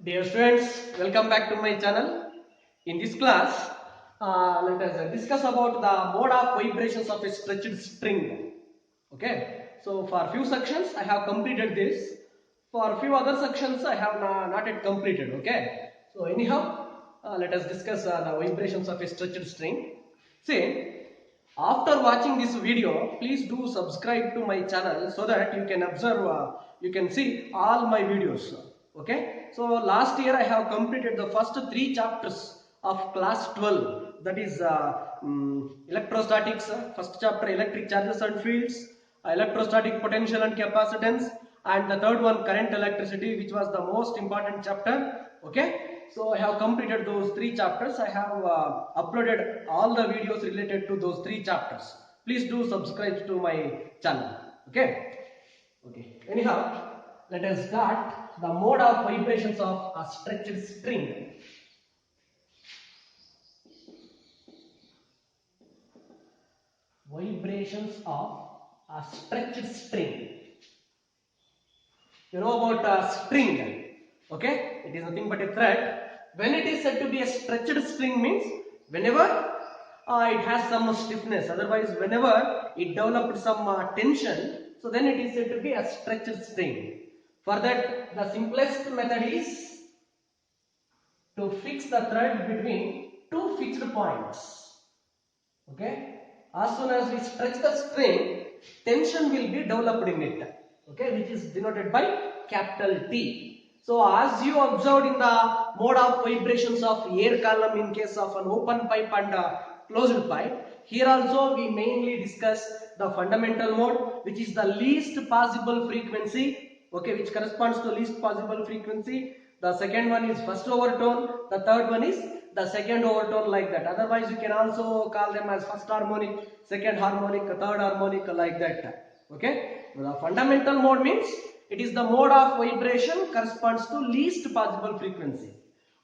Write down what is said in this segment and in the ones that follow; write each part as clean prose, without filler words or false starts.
Dear students, welcome back to my channel. In this class, let us discuss about the mode of vibrations of a stretched string. Okay, so for few sections I have completed this. For few other sections I have not yet completed. Okay, so anyhow, let us discuss the vibrations of a stretched string. See, after watching this video, please do subscribe to my channel so that you can observe, you can see all my videos. Okay. So last year I have completed the first 3 chapters of class 12. That is electrostatics. First chapter electric charges and fields, electrostatic potential and capacitance, and the third one current electricity, which was the most important chapter. Okay. So I have completed those 3 chapters. I have uploaded all the videos related to those 3 chapters. Please do subscribe to my channel. Okay. Okay. Anyhow, let us start the mode of vibrations of a stretched string. Vibrations of a stretched string. You know about a string. Okay. It is nothing but a thread. When it is said to be a stretched string means whenever it has some stiffness, otherwise whenever it developed some tension, so then it is said to be a stretched string. For that, the simplest method is to fix the thread between two fixed points. Okay, as soon as we stretch the string, tension will be developed in it. Okay, which is denoted by capital T. So as you observed in the mode of vibrations of air column in case of an open pipe and closed pipe, here also we mainly discuss the fundamental mode, which is the least possible frequency, okay, which corresponds to least possible frequency. The second one is first overtone, the third one is the second overtone, like that. Otherwise you can also call them as first harmonic, second harmonic, third harmonic, like that. Okay, the fundamental mode means it is the mode of vibration corresponds to least possible frequency.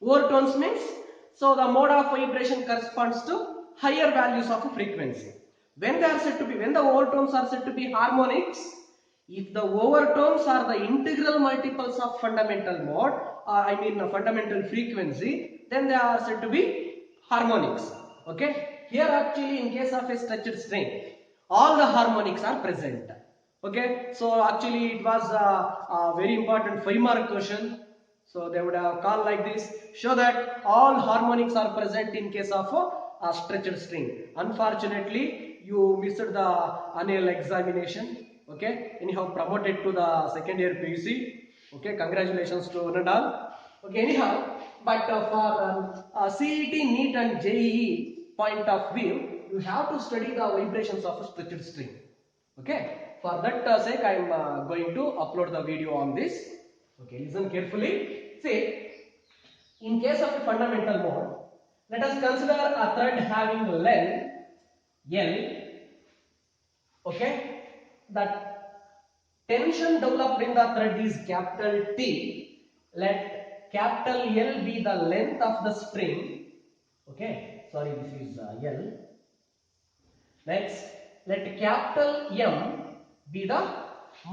Overtones means, so the mode of vibration corresponds to higher values of frequency. When they are said to be, when the overtones are said to be harmonics, if the overtones are the integral multiples of fundamental mode, I mean fundamental frequency, then they are said to be harmonics. Okay, here actually in case of a stretched string, all the harmonics are present. Okay, so actually it was a very important 5-mark question. So they would have called like this: show that all harmonics are present in case of a stretched string. Unfortunately, you missed the annual examination. Okay, anyhow promoted to the second year PUC. Okay, congratulations to one and all. Okay, anyhow, but for CET, NEET and JEE point of view, you have to study the vibrations of a stretched string. Okay, for that sake I am going to upload the video on this. Okay, listen carefully. See, in case of a fundamental mode, let us consider a thread having length L. Okay, that tension developed in the thread is capital T. Let capital L be the length of the string. Okay, sorry, this is L. Next, let capital M be the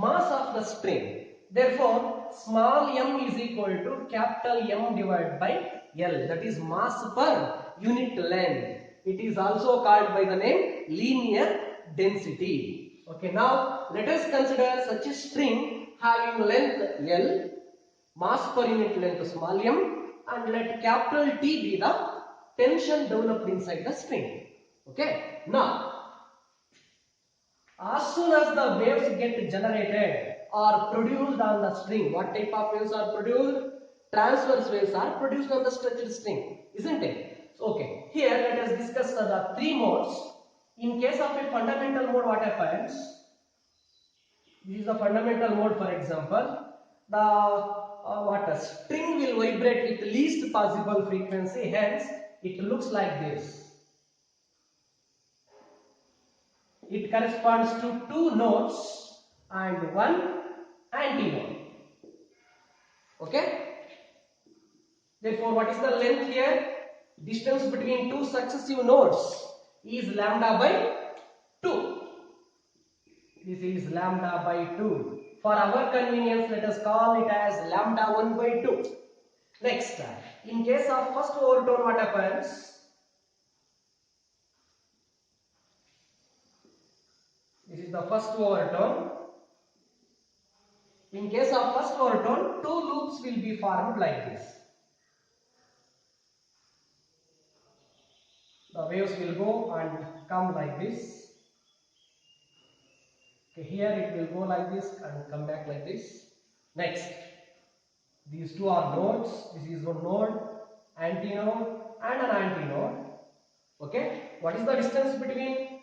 mass of the string. Therefore, small m is equal to capital M divided by L. That is mass per unit length. It is also called by the name linear density. Okay, now let us consider such a string having length L, mass per unit length small m, and let capital T be the tension developed inside the string. Okay, now as soon as the waves get generated or produced on the string, what type of waves are produced? Transverse waves are produced on the stretched string, isn't it? Okay, here let us discuss the 3 modes. In case of a fundamental mode, what happens? This is the fundamental mode, for example. The string will vibrate with least possible frequency, hence it looks like this. It corresponds to 2 notes and 1 antinode. Okay. Therefore, what is the length here? Distance between 2 successive notes is lambda by 2. This is lambda by 2. For our convenience, let us call it as lambda 1 by 2. Next, in case of first overtone, what happens? This is the first overtone. In case of first overtone, two loops will be formed like this. The waves will go and come like this. Okay, here it will go like this and come back like this. Next, these two are nodes. This is one node, antinode and an antinode. Okay, what is the distance between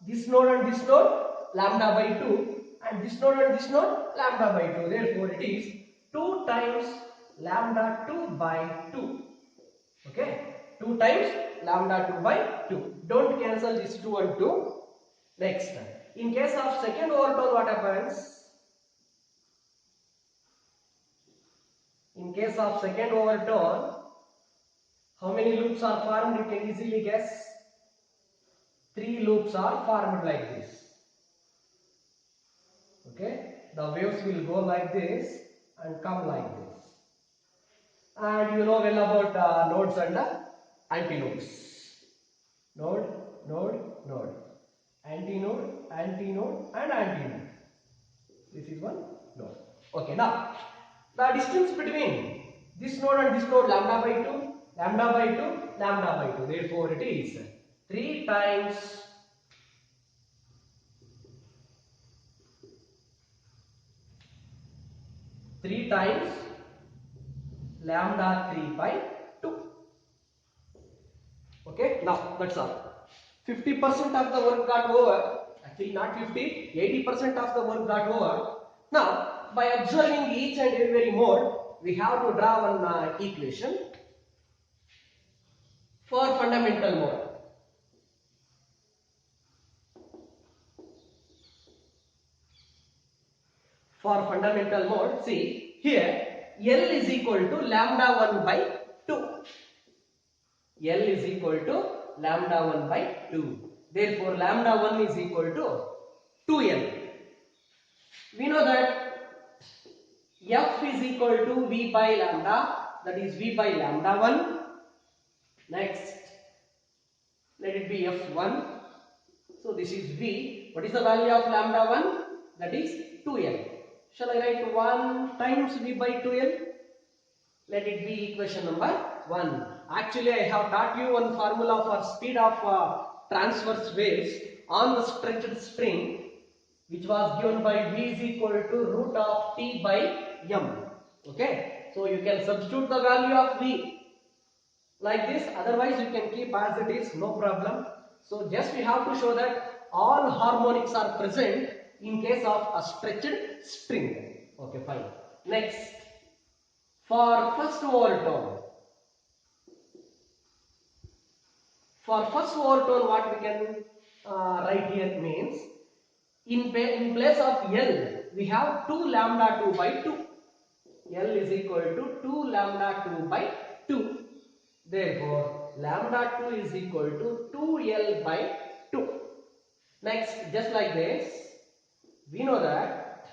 this node and this node? Lambda by 2, and this node and this node? Lambda by 2. Therefore, it is 2 times lambda 2 by 2. Okay, 2 times lambda 2 by 2. Don't cancel this 2 and 2. Next, in case of second overtone, what happens? In case of second overtone, how many loops are formed? You can easily guess. 3 loops are formed like this. Okay, the waves will go like this and come like this. And you know well about nodes and antinodes. Node, node, node. Antinode, antinode and antinode. This is one node. Okay, now the distance between this node and this node, lambda by 2, lambda by 2, lambda by 2. Therefore, it is 3 times lambda 3 by 2. Okay, now that's all. 50% of the work got over. Actually, not 50, 80% of the work got over. Now, by observing each and every mode, we have to draw one equation for fundamental mode. For fundamental mode, see here L is equal to lambda 1 by 2. L is equal to lambda 1 by 2. Therefore, lambda 1 is equal to 2L. We know that F is equal to V by lambda, that is V by lambda 1. Next, let it be F1. So, this is V. What is the value of lambda 1? That is 2L. Shall I write 1 times V by 2L? Let it be equation number 1. Actually, I have taught you one formula for speed of transverse waves on the stretched string, which was given by V is equal to root of T by M. Okay, so you can substitute the value of V like this, otherwise you can keep as it is, no problem. So just we have to show that all harmonics are present in case of a stretched string. Okay, fine. Next, for first overtone. For first overtone, what we can write here means, in place of L, we have 2 lambda 2 by 2. L is equal to 2 lambda 2 by 2. Therefore, lambda 2 is equal to 2L by 2. Next, just like this, we know that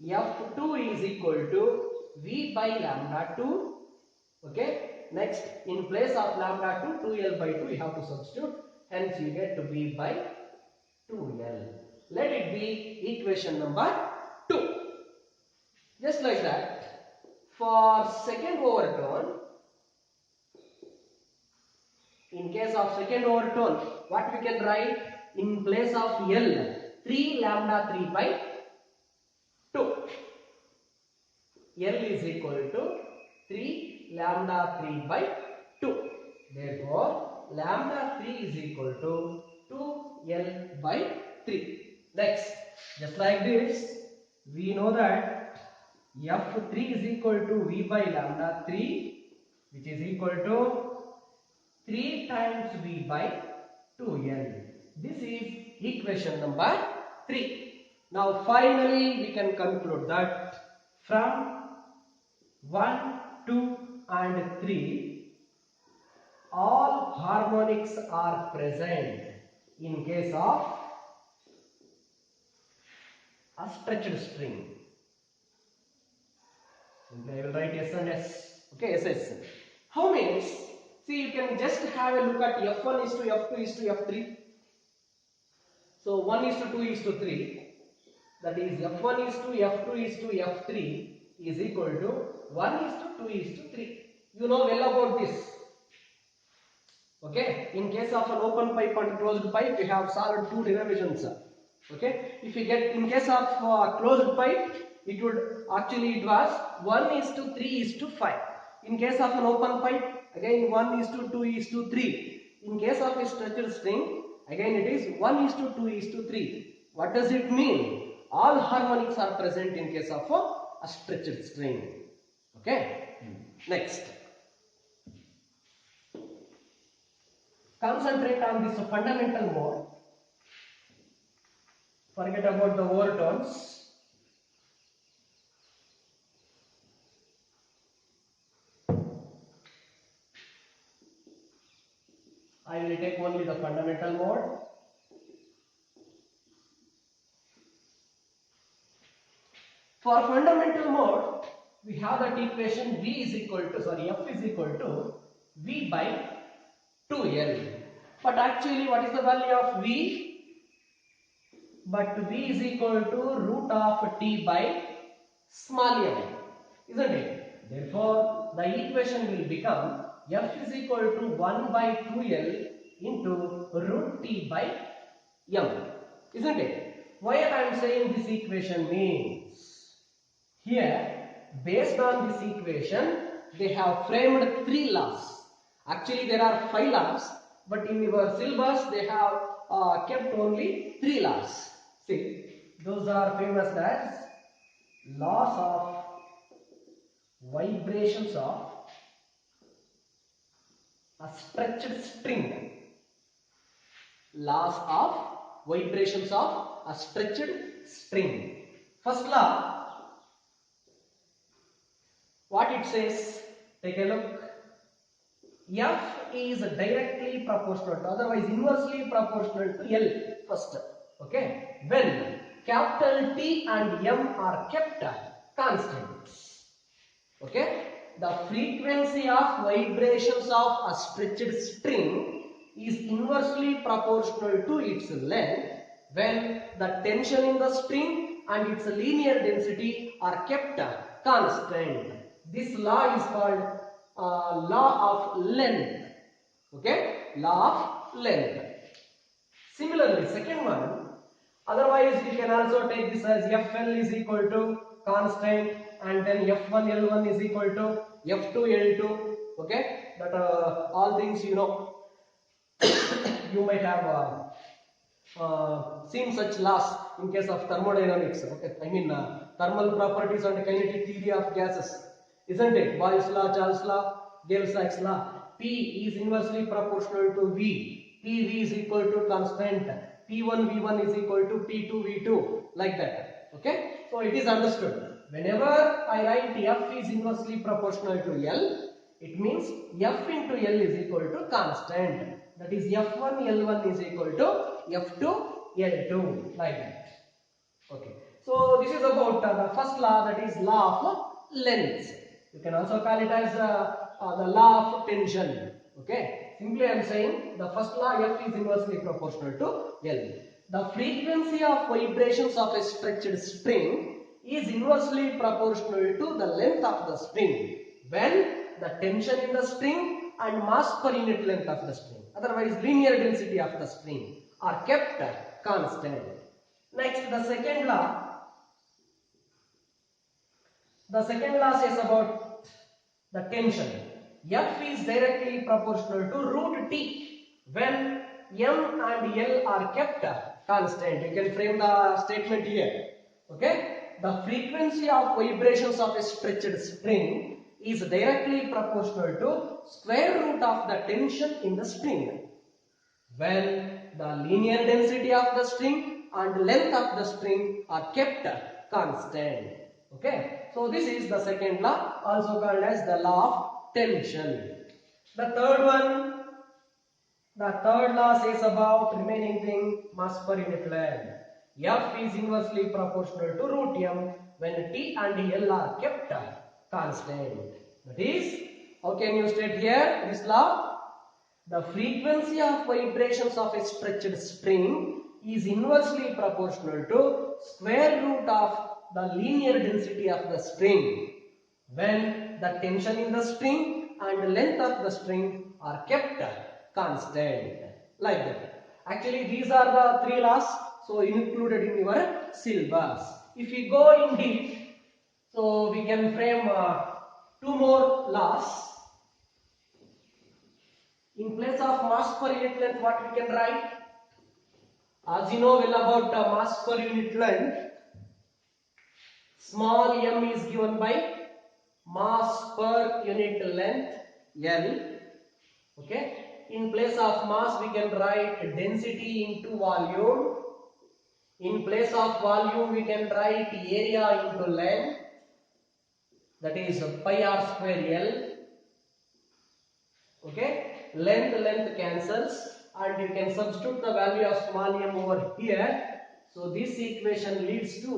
F2 is equal to V by lambda 2. Okay. Next, in place of lambda 2, 2L by 2, you have to substitute. Hence, you get to V by 2L. Let it be equation number 2. Just like that. For second overtone, in case of second overtone, what we can write? In place of L, 3 lambda 3 by 2. L is equal to 3 lambda 3 by 2. Therefore, lambda 3 is equal to 2L by 3. Next, just like this, we know that F3 is equal to V by lambda 3, which is equal to 3 times V by 2L. This is equation number 3. Now finally we can conclude that from 1, 2 and 3 all harmonics are present in case of a stretched string. Simply I will write S and S. Okay, SS. How means? See, you can just have a look at F1 is to F2 is to F3. So 1 is to 2 is to 3. That is F1 is to F2 is to F3 is equal to 1 is to 2 is to 3. You know well about this. Okay. In case of an open pipe and closed pipe, we have solved two derivations. Okay. If you get in case of closed pipe, it was 1 is to 3 is to 5. In case of an open pipe, again 1 is to 2 is to 3. In case of a stretched string, again it is 1 is to 2 is to 3. What does it mean? All harmonics are present in case of a stretched string. Okay. Next. Concentrate on this fundamental mode. Forget about the overtones. I will take only the fundamental mode. For fundamental mode, we have that equation V is equal to, F is equal to V by 2L. But actually, what is the value of V? But V is equal to root of T by small m, isn't it? Therefore, the equation will become F is equal to 1 by 2L into root T by m, isn't it? Why I am saying this equation means, here, based on this equation, they have framed 3 laws. Actually, there are 5 laws, but in your syllabus, they have kept only 3 laws. See, those are famous as laws of vibrations of a stretched string. Laws of vibrations of a stretched string. First law, what it says, take a look. F is directly proportional to, otherwise inversely proportional to L first. Okay. When capital T and M are kept constants. Okay. The frequency of vibrations of a stretched string is inversely proportional to its length when the tension in the string and its linear density are kept constant. This law is called law of length. Okay, law of length. Similarly, second one, otherwise we can also take this as Fl is equal to constant, and then F1 L1 is equal to F2 L2. Okay, that all things you know. You might have seen such laws in case of thermodynamics. Okay, I mean thermal properties and kinetic theory of gases. Isn't it? Boyle's law, Charles' law, Gay-Lussac's law. P is inversely proportional to V. PV is equal to constant. P1 V1 is equal to P2 V2. Like that. Okay? So it is understood. Whenever I write F is inversely proportional to L, it means F into L is equal to constant. That is F1 L1 is equal to F2 L2. Like that. Okay. So this is about the first law, that is law of length. You can also call it as the law of tension. Okay. Simply I am saying the first law, F is inversely proportional to L. The frequency of vibrations of a stretched string is inversely proportional to the length of the string when the tension in the string and mass per unit length of the string, otherwise linear density of the string, are kept constant. Next, the second law. The second law says about the tension. F is directly proportional to root T when M and L are kept constant. You can frame the statement here. Okay. The frequency of vibrations of a stretched string is directly proportional to square root of the tension in the string when the linear density of the string and length of the string are kept constant. Okay. So this is the second law, also called as the law of tension. The third one, the third law says about remaining thing, mass per unit length. F is inversely proportional to root m when T and L are kept constant. That is, how can you state here this law? The frequency of vibrations of a stretched string is inversely proportional to square root of the linear density of the string when the tension in the string and length of the string are kept constant, like that. Actually, these are the three laws, so included in your syllabus. If we go in deep, so we can frame two more laws. In place of mass per unit length, what we can write? As you know well about mass per unit length, small m is given by mass per unit length L. Okay. In place of mass, we can write density into volume. In place of volume, we can write area into length. That is pi r square L. Okay. Length cancels, and you can substitute the value of small m over here. So this equation leads to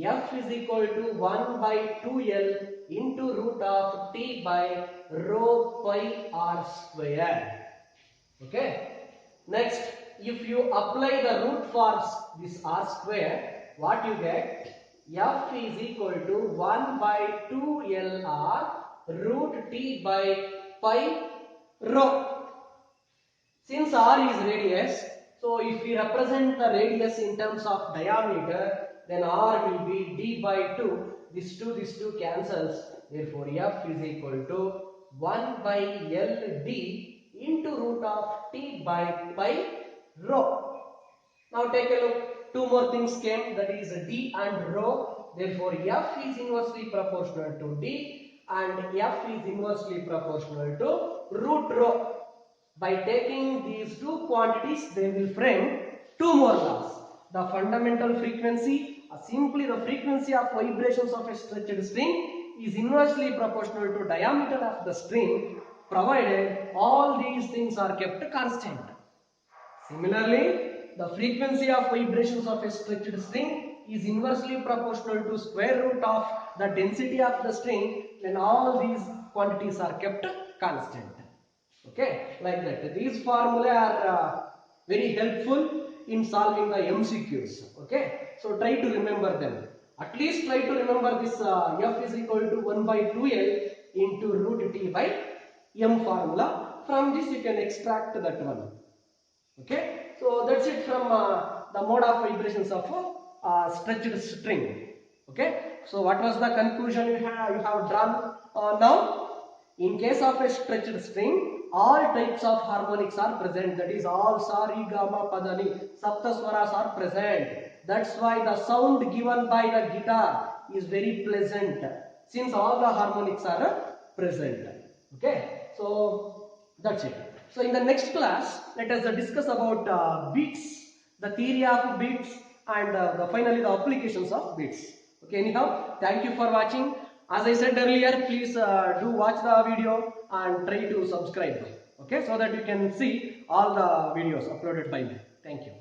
F is equal to 1 by 2L into root of T by rho pi r square. Okay. Next, if you apply the root for this r square, what you get? F is equal to 1 by 2LR root T by pi rho. Since r is radius, so if we represent the radius in terms of diameter, then r will be d by 2. This 2 cancels. Therefore, F is equal to 1 by LD into root of T by pi rho. Now take a look. Two more things came, that is D and rho. Therefore, F is inversely proportional to D and F is inversely proportional to root rho. By taking these two quantities, they will frame two more laws. The fundamental frequency, simply the frequency of vibrations of a stretched string, is inversely proportional to diameter of the string, provided all these things are kept constant. Similarly, the frequency of vibrations of a stretched string is inversely proportional to square root of the density of the string when all these quantities are kept constant. Okay, like that. These formulae are very helpful in solving the MCQs. Okay, so try to remember them. At least try to remember this F is equal to 1 by 2L into root T by M formula. From this you can extract that one. Okay, so that's it from the mode of vibrations of a stretched string. Okay, so what was the conclusion you have drawn now? In case of a stretched string, all types of harmonics are present. That is, all sa, re, ga, ma, pa, da, ni, sapta swaras are present. That's why the sound given by the guitar is very pleasant, since all the harmonics are present. Okay, so that's it. So in the next class, let us discuss about beats, the theory of beats, and finally the applications of beats. Okay, anyhow, thank you for watching. As I said earlier, please do watch the video and try to subscribe. Okay, so that you can see all the videos uploaded by me. Thank you.